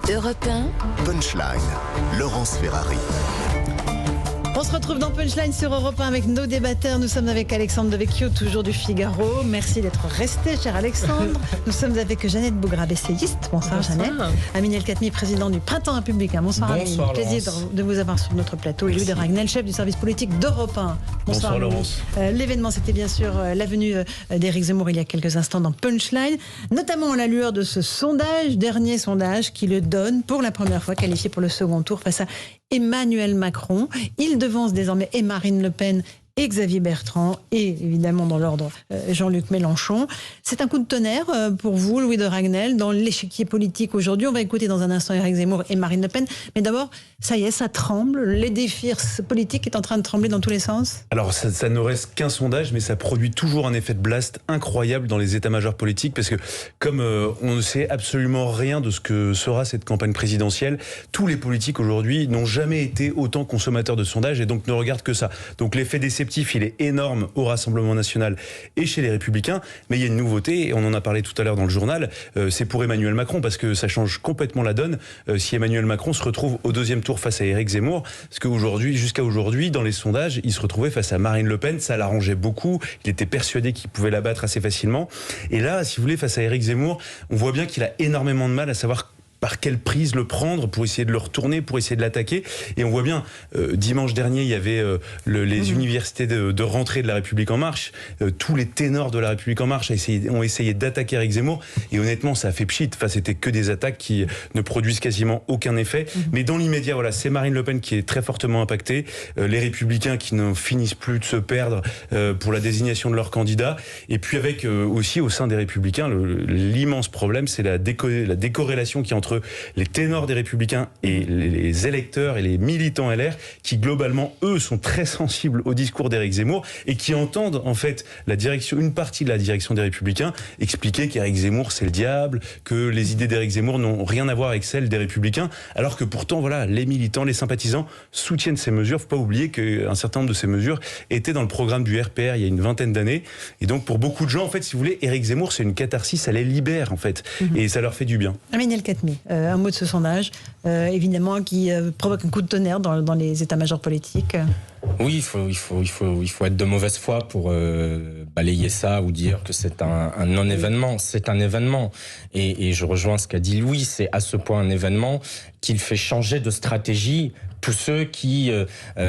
Europe 1. Punchline, Laurence Ferrari. On se retrouve dans Punchline sur Europe 1 avec nos débatteurs. Nous sommes avec Alexandre Devecchio, toujours du Figaro. Merci d'être resté, cher Alexandre. Nous sommes avec Jeannette Bougrabe, essayiste. Bonsoir, Jeannette. Amine El Khatmi, président du Printemps Républicain. Bonsoir, Amine. Plaisir de vous avoir sur notre plateau. Et Louis de Ragnel, chef du service politique d'Europe 1. Bonsoir, Laurence. L'événement, c'était bien sûr la venue d'Éric Zemmour il y a quelques instants dans Punchline, notamment à la lueur de ce sondage, dernier sondage qui le donne pour la première fois qualifié pour le second tour face à Emmanuel Macron. Il devance désormais et Marine Le Pen et Xavier Bertrand et évidemment dans l'ordre Jean-Luc Mélenchon. C'est un coup de tonnerre pour vous, Louis de Ragnel, dans l'échiquier politique aujourd'hui. On va écouter dans un instant Éric Zemmour et Marine Le Pen. Mais d'abord, ça y est, ça tremble. L'édifice politique est en train de trembler dans tous les sens. Alors ça ne reste qu'un sondage, mais ça produit toujours un effet de blast incroyable dans les états-majors politiques, parce que comme on ne sait absolument rien de ce que sera cette campagne présidentielle, tous les politiques aujourd'hui n'ont jamais été autant consommateurs de sondages et donc ne regardent que ça. Donc l'effet déceptif, il est énorme au Rassemblement national et chez les Républicains, mais il y a une nouveauté, et on en a parlé tout à l'heure dans le journal, c'est pour Emmanuel Macron, parce que ça change complètement la donne si Emmanuel Macron se retrouve au deuxième tour face à Éric Zemmour, parce qu'aujourd'hui, jusqu'à aujourd'hui, dans les sondages, il se retrouvait face à Marine Le Pen, ça l'arrangeait beaucoup, il était persuadé qu'il pouvait la battre assez facilement, et là, si vous voulez, face à Éric Zemmour, on voit bien qu'il a énormément de mal à savoir par quelle prise le prendre pour essayer de le retourner, pour essayer de l'attaquer. Et on voit bien, dimanche dernier, il y avait les universités de rentrée de La République En Marche. Tous les ténors de La République En Marche ont essayé d'attaquer Éric Zemmour. Et honnêtement, ça a fait pchit. Enfin, c'était que des attaques qui ne produisent quasiment aucun effet. Mais dans l'immédiat, voilà, c'est Marine Le Pen qui est très fortement impactée. Les Républicains qui n'en finissent plus de se perdre pour la désignation de leur candidat. Et puis avec aussi, au sein des Républicains, l'immense problème, c'est la décorrélation qui est entre les ténors des Républicains et les électeurs et les militants LR qui globalement, eux, sont très sensibles au discours d'Éric Zemmour et qui entendent en fait une partie de la direction des Républicains expliquer qu'Éric Zemmour c'est le diable, que les idées d'Éric Zemmour n'ont rien à voir avec celles des Républicains, alors que pourtant voilà, les militants, les sympathisants soutiennent ces mesures. Faut pas oublier qu'un certain nombre de ces mesures étaient dans le programme du RPR il y a une vingtaine d'années, et donc pour beaucoup de gens en fait, si vous voulez, Éric Zemmour c'est une catharsis, ça les libère en fait, et ça leur fait du bien. Amine El Khatmi. Un mot de ce sondage, évidemment, qui provoque un coup de tonnerre dans les états-majors politiques. Oui, il faut être de mauvaise foi pour balayer ça ou dire que c'est un non-événement. C'est un événement. Et je rejoins ce qu'a dit Louis, c'est à ce point un événement qu'il fait changer de stratégie tous ceux qui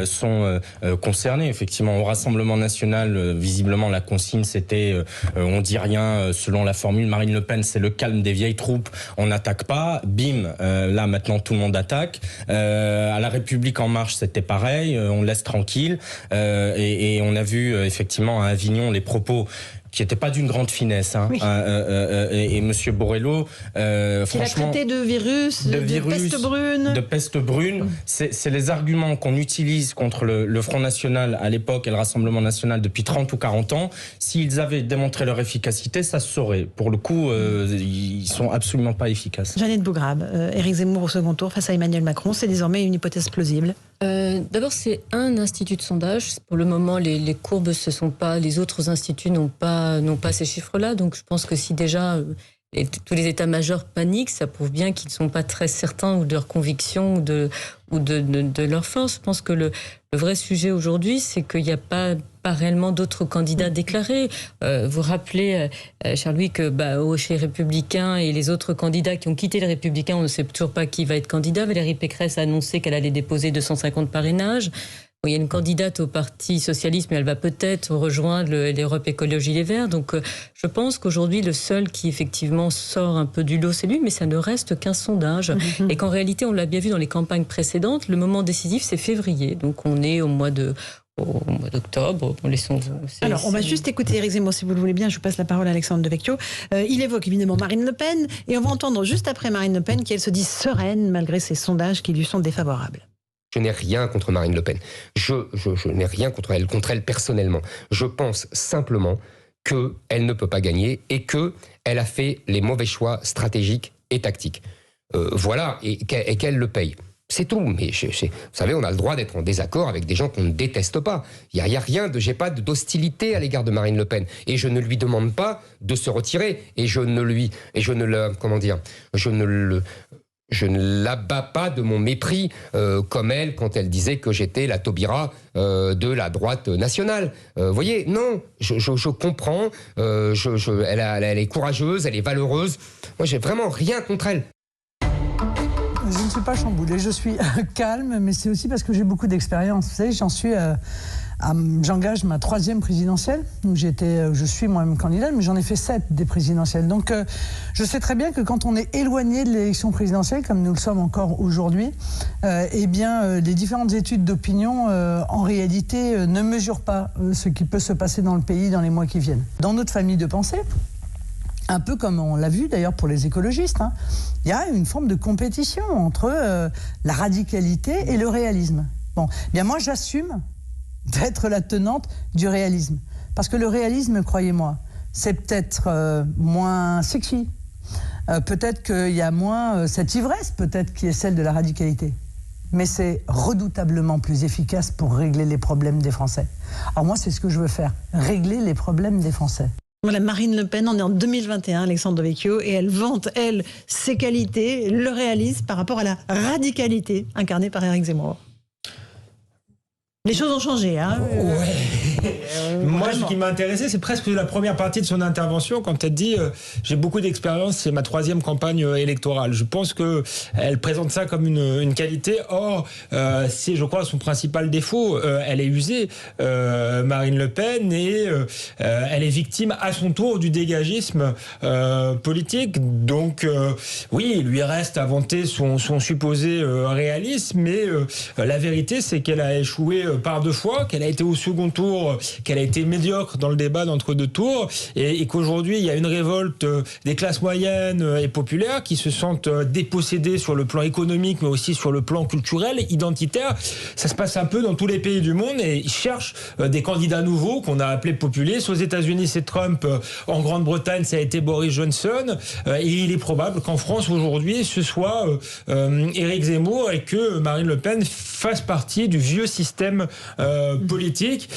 sont concernés. Effectivement, au Rassemblement national, visiblement, la consigne, c'était on dit rien selon la formule Marine Le Pen, c'est le calme des vieilles troupes, on n'attaque pas. Bim, là, maintenant, tout le monde attaque. À La République En Marche, c'était pareil, on laisse tranquille. Et on a vu, effectivement, à Avignon, les propos qui n'était pas d'une grande finesse, hein. Oui. Et Monsieur Borrello, franchement, il a traité de virus, de peste brune. De peste brune. C'est les arguments qu'on utilise contre le Front National à l'époque et le Rassemblement National depuis 30 ou 40 ans. S'ils avaient démontré leur efficacité, ça se saurait. Pour le coup, ils sont absolument pas efficaces. Jeannette Bougrabe, Éric Zemmour au second tour face à Emmanuel Macron, c'est désormais une hypothèse plausible. D'abord, c'est un institut de sondage. Pour le moment, les courbes, les autres instituts n'ont pas ces chiffres-là. Donc, je pense que si déjà tous les états-majors paniquent, ça prouve bien qu'ils ne sont pas très certains ou de leur conviction ou de leur force. Je pense que le vrai sujet aujourd'hui, c'est qu'il n'y a pas réellement d'autres candidats déclarés. Vous rappelez, cher Louis, que chez les Républicains et les autres candidats qui ont quitté les Républicains, on ne sait toujours pas qui va être candidat. Valérie Pécresse a annoncé qu'elle allait déposer 250 parrainages. Il y a une candidate au Parti socialiste, mais elle va peut-être rejoindre l'Europe Écologie Les Verts. Donc, je pense qu'aujourd'hui, le seul qui effectivement sort un peu du lot, c'est lui, mais ça ne reste qu'un sondage. Et qu'en réalité, on l'a bien vu dans les campagnes précédentes, le moment décisif, c'est février. Donc, on est au mois d'octobre. Alors, on va juste écouter Éric Zemmour, si vous le voulez bien. Je vous passe la parole à Alexandre Devecchio. Il évoque évidemment Marine Le Pen, et on va entendre juste après Marine Le Pen qu'elle se dit sereine malgré ces sondages qui lui sont défavorables. Je n'ai rien contre Marine Le Pen. Je n'ai rien contre elle personnellement. Je pense simplement qu'elle ne peut pas gagner et qu'elle a fait les mauvais choix stratégiques et tactiques. Voilà, et qu'elle le paye. C'est tout. Mais vous savez, on a le droit d'être en désaccord avec des gens qu'on ne déteste pas. Il y a rien j'ai pas d'hostilité à l'égard de Marine Le Pen. Et je ne lui demande pas de se retirer. Et je ne je ne l'abats pas de mon mépris, comme elle, quand elle disait que j'étais la Taubira de la droite nationale. Vous voyez, non, je comprends, elle est courageuse, elle est valeureuse. Moi, j'ai vraiment rien contre elle. Je ne suis pas chamboulée, je suis calme, mais c'est aussi parce que j'ai beaucoup d'expérience. Vous savez, j'engage ma 3e présidentielle, où je suis moi-même candidate, mais j'en ai fait 7 des présidentielles. Donc je sais très bien que quand on est éloigné de l'élection présidentielle, comme nous le sommes encore aujourd'hui, les différentes études d'opinion, en réalité, ne mesurent pas ce qui peut se passer dans le pays dans les mois qui viennent. Dans notre famille de pensée, un peu comme on l'a vu d'ailleurs pour les écologistes, il y a une forme de compétition entre la radicalité et le réalisme. Bon, bien moi j'assume d'être la tenante du réalisme. Parce que le réalisme, croyez-moi, c'est peut-être moins sexy. Peut-être qu'il y a moins cette ivresse, peut-être, qui est celle de la radicalité. Mais c'est redoutablement plus efficace pour régler les problèmes des Français. Alors moi, c'est ce que je veux faire, régler les problèmes des Français. Voilà, Marine Le Pen, on est en 2021, Alexandre Devecchio, et elle vante, elle, ses qualités, le réalisme par rapport à la radicalité incarnée par Éric Zemmour. Les choses ont changé, hein. Moi, ce qui m'a intéressé, c'est presque la première partie de son intervention, quand elle dit j'ai beaucoup d'expérience, c'est ma 3e campagne électorale. Je pense que elle présente ça comme une qualité. Or, c'est, je crois, son principal défaut. Elle est usée, Marine Le Pen, et elle est victime à son tour du dégagisme politique. Donc, oui, il lui reste à vanter son supposé réalisme, mais la vérité, c'est qu'elle a échoué par 2 fois, qu'elle a été au second tour, qu'elle a été médiocre dans le débat d'entre-deux tours, et qu'aujourd'hui il y a une révolte des classes moyennes et populaires qui se sentent dépossédées sur le plan économique, mais aussi sur le plan culturel, identitaire. Ça se passe un peu dans tous les pays du monde, et ils cherchent des candidats nouveaux qu'on a appelés populistes. Aux États-Unis, c'est Trump. En Grande-Bretagne, ça a été Boris Johnson. Et il est probable qu'en France aujourd'hui, ce soit Éric Zemmour, et que Marine Le Pen fasse partie du vieux système politique.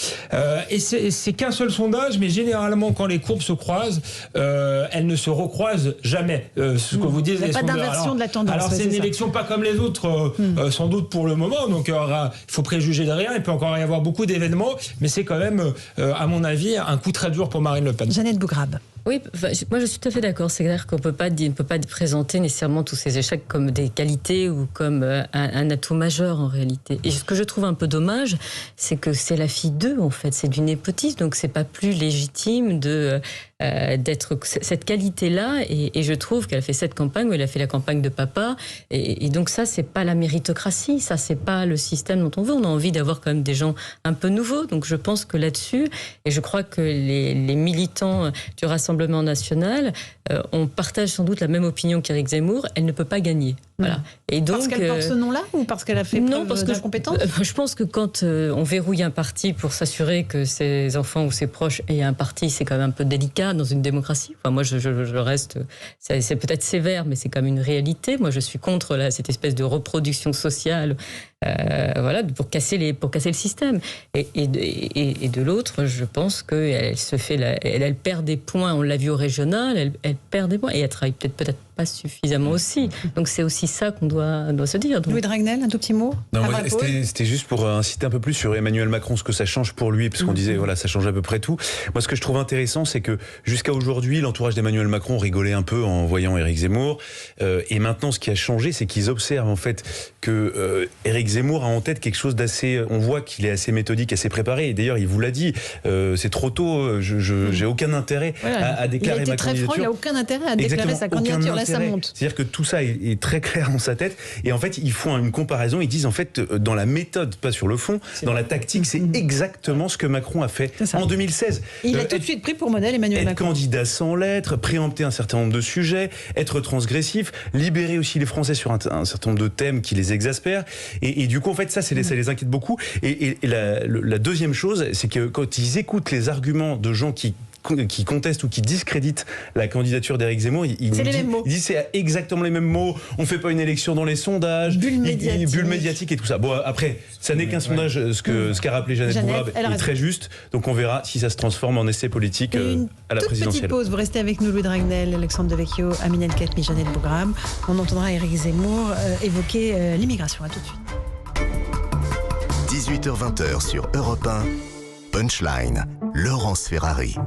Et c'est qu'un seul sondage, mais généralement, quand les courbes se croisent, elles ne se recroisent jamais. Ce que vous dites, il n'y a pas d'inversion de la tendance. Alors, c'est une élection pas comme les autres, sans doute pour le moment. Donc, il faut préjuger de rien. Il peut encore y avoir beaucoup d'événements, mais c'est quand même, à mon avis, un coup très dur pour Marine Le Pen. Jeannette Bougrabe. Oui, moi je suis tout à fait d'accord. C'est clair qu'on ne peut pas présenter nécessairement tous ces échecs comme des qualités ou comme un atout majeur en réalité. Et ce que je trouve un peu dommage, c'est que c'est la fille d'eux en fait. C'est du népotisme, donc c'est pas plus légitime d'être cette qualité-là. Et je trouve qu'elle a fait cette campagne où elle a fait la campagne de papa. Et donc ça, c'est pas la méritocratie. Ça, c'est pas le système dont on veut. On a envie d'avoir quand même des gens un peu nouveaux. Donc je pense que là-dessus, et je crois que les militants du Rassemblement national, on partage sans doute la même opinion qu'Éric Zemmour. Elle ne peut pas gagner. Voilà. Et donc, parce qu'elle porte ce nom-là ou parce qu'elle a fait preuve d'incompétence ? Je pense que quand on verrouille un parti pour s'assurer que ses enfants ou ses proches aient un parti, c'est quand même un peu délicat dans une démocratie. Enfin, moi, je reste... C'est peut-être sévère, mais c'est quand même une réalité. Moi, je suis contre cette espèce de reproduction sociale voilà, pour casser le système. Et de l'autre, je pense qu'elle elle perd des points. On l'a vu au régional, elle perd des points. Et elle travaille peut-être pas suffisamment aussi. Donc c'est aussi ça qu'on doit se dire. Donc... Louis Dragnel, un tout petit mot. Non, c'était juste pour inciter un peu plus sur Emmanuel Macron, ce que ça change pour lui, parce qu'on disait, voilà, ça change à peu près tout. Moi, ce que je trouve intéressant, c'est que jusqu'à aujourd'hui, l'entourage d'Emmanuel Macron rigolait un peu en voyant Éric Zemmour. Et maintenant, ce qui a changé, c'est qu'ils observent en fait que Éric Zemmour a en tête quelque chose d'assez... On voit qu'il est assez méthodique, assez préparé. Et d'ailleurs, il vous l'a dit, c'est trop tôt, j'ai aucun intérêt à déclarer ma candidature. Il a été très franc, il n'a aucun intérêt à déclarer sa candidature. Là, ça monte. C'est-à-dire que tout ça est très clair dans sa tête. Et en fait, ils font une comparaison. Ils disent, en fait, dans la méthode, pas sur le fond, dans la tactique, c'est exactement ce que Macron a fait en 2016. Il a tout de suite pris pour modèle Emmanuel Macron. Être candidat sans lettres, préempter un certain nombre de sujets, être transgressif, libérer aussi les Français sur un certain nombre de thèmes qui les exaspèrent. Et du coup, en fait, ça les inquiète beaucoup. Et la deuxième chose, c'est que quand ils écoutent les arguments de gens qui conteste ou qui discrédite la candidature d'Éric Zemmour, il dit c'est exactement les mêmes mots. On fait pas une élection dans les sondages, bulle médiatique et tout ça. Bon, après, ça n'est qu'un sondage. Ce qu'a rappelé Jeannette Bourab est très juste. Donc on verra si ça se transforme en essai politique à la présidentielle. Petite pause. Vous restez avec nous, Louis Dragnel, Alexandre Devecchio, Amine El-Khatmi, Jeannette Bourab. On entendra Éric Zemmour évoquer l'immigration. À tout de suite. 18h-20h sur Europe 1. Punchline. Laurence Ferrari.